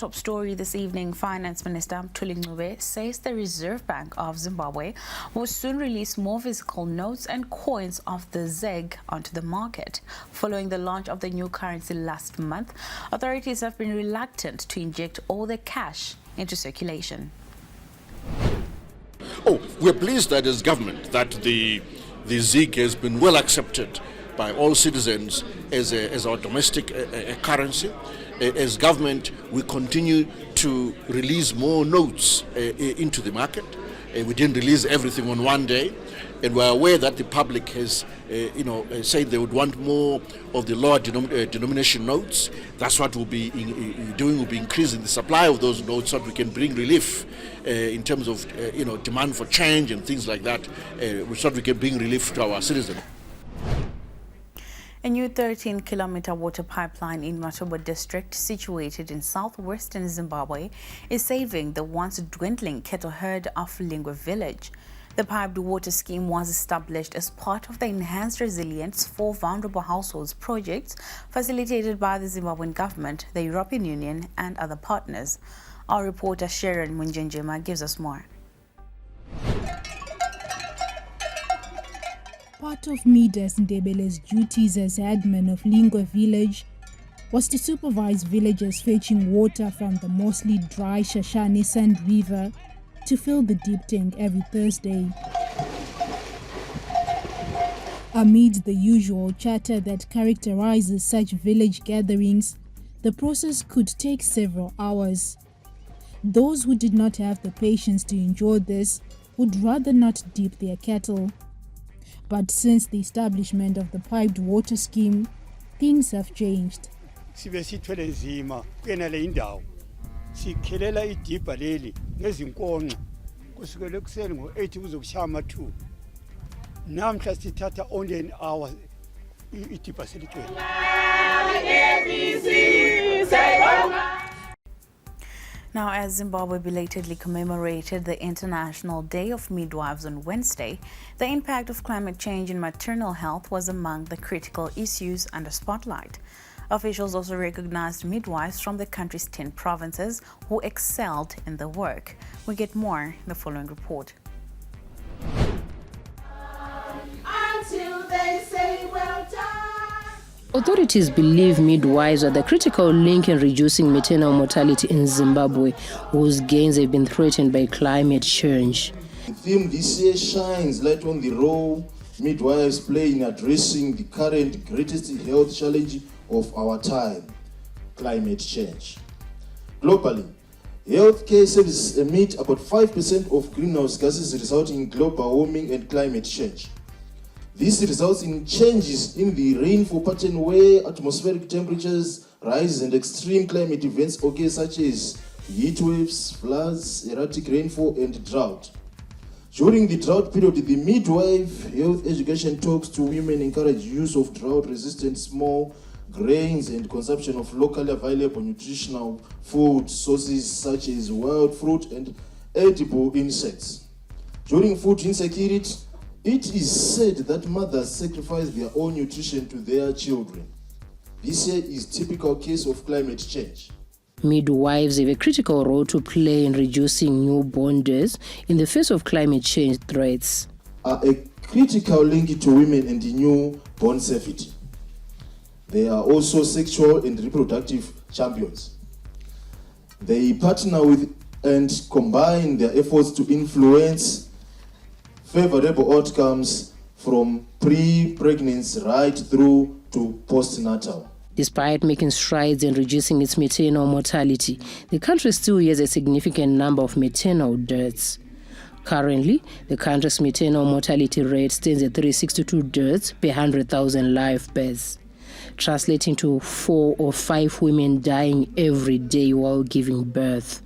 top story this evening, Finance Minister Mthuli says the Reserve Bank of Zimbabwe will soon release more physical notes and coins of the ZiG onto the market. Following the launch of the new currency last month, authorities have been reluctant to inject all the cash into circulation. We're pleased that as government that the ZiG has been well accepted by all citizens as our domestic currency. As government, we continue to release more notes into the market. We didn't release everything on one day, and we're aware that the public has, said they would want more of the lower denomination notes. That's what we'll be doing. We'll be increasing the supply of those notes so that we can bring relief in terms of, demand for change and things like that, so that we can bring relief to our citizens. A new 13-kilometer water pipeline in Maternal district, situated in southwestern Zimbabwe, is saving the once dwindling cattle herd of Lingwe village. The piped water scheme was established as part of the Enhanced Resilience for Vulnerable Households project, facilitated by the Zimbabwean government, the European Union and other partners. Our reporter Sharon Munjenjema gives us more. Part of Midas Ndebele's duties as headman of Lingwe village was to supervise villagers fetching water from the mostly dry Shashani Sand River to fill the deep tank every Thursday. Amid the usual chatter that characterizes such village gatherings, the process could take several hours. Those who did not have the patience to endure this would rather not dip their cattle. But since the establishment of the piped water scheme, things have changed. Now, as Zimbabwe belatedly commemorated the International Day of Midwives on Wednesday, the impact of climate change in maternal health was among the critical issues under spotlight. Officials also recognized midwives from the country's 10 provinces who excelled in the work. We get more in the following report. Until they say well done. Authorities believe midwives are the critical link in reducing maternal mortality in Zimbabwe, whose gains have been threatened by climate change. The theme this year shines light on the role midwives play in addressing the current greatest health challenge of our time, climate change. Globally, healthcare services emit about 5% of greenhouse gases resulting in global warming and climate change. This results in changes in the rainfall pattern where atmospheric temperatures rise and extreme climate events occur, such as heat waves, floods, erratic rainfall and drought. During the drought period, the midwife health education talks to women encourage use of drought-resistant small grains and consumption of locally available nutritional food sources such as wild fruit and edible insects. During food insecurity, it is said that mothers sacrifice their own nutrition to their children. This year is a typical case of climate change. Midwives have a critical role to play in reducing newborn deaths in the face of climate change threats. Are a critical link to women and newborn safety. They are also sexual and reproductive champions. They partner with and combine their efforts to influence favorable outcomes from pre-pregnancy right through to postnatal. Despite making strides in reducing its maternal mortality, the country still has a significant number of maternal deaths. Currently, the country's maternal mortality rate stands at 362 deaths per 100,000 live births, translating to 4 or 5 women dying every day while giving birth.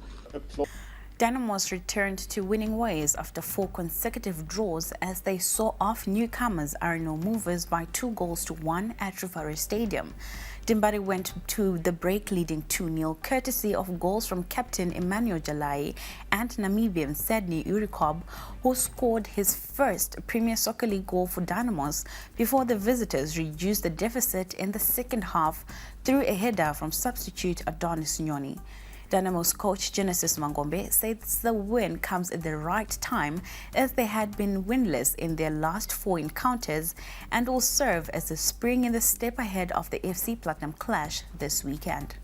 Dynamos returned to winning ways after 4 consecutive draws as they saw off newcomers Arno Movers by 2-1 at Rivare Stadium. Dimbari went to the break leading 2-0 courtesy of goals from captain Emmanuel Jalai and Namibian Sydney Urikob, who scored his first Premier Soccer League goal for Dynamos before the visitors reduced the deficit in the second half through a header from substitute Adonis Nyoni. Dynamos coach Genesis Mangombe says the win comes at the right time as they had been winless in their last 4 encounters and will serve as a spring in the step ahead of the FC Platinum clash this weekend.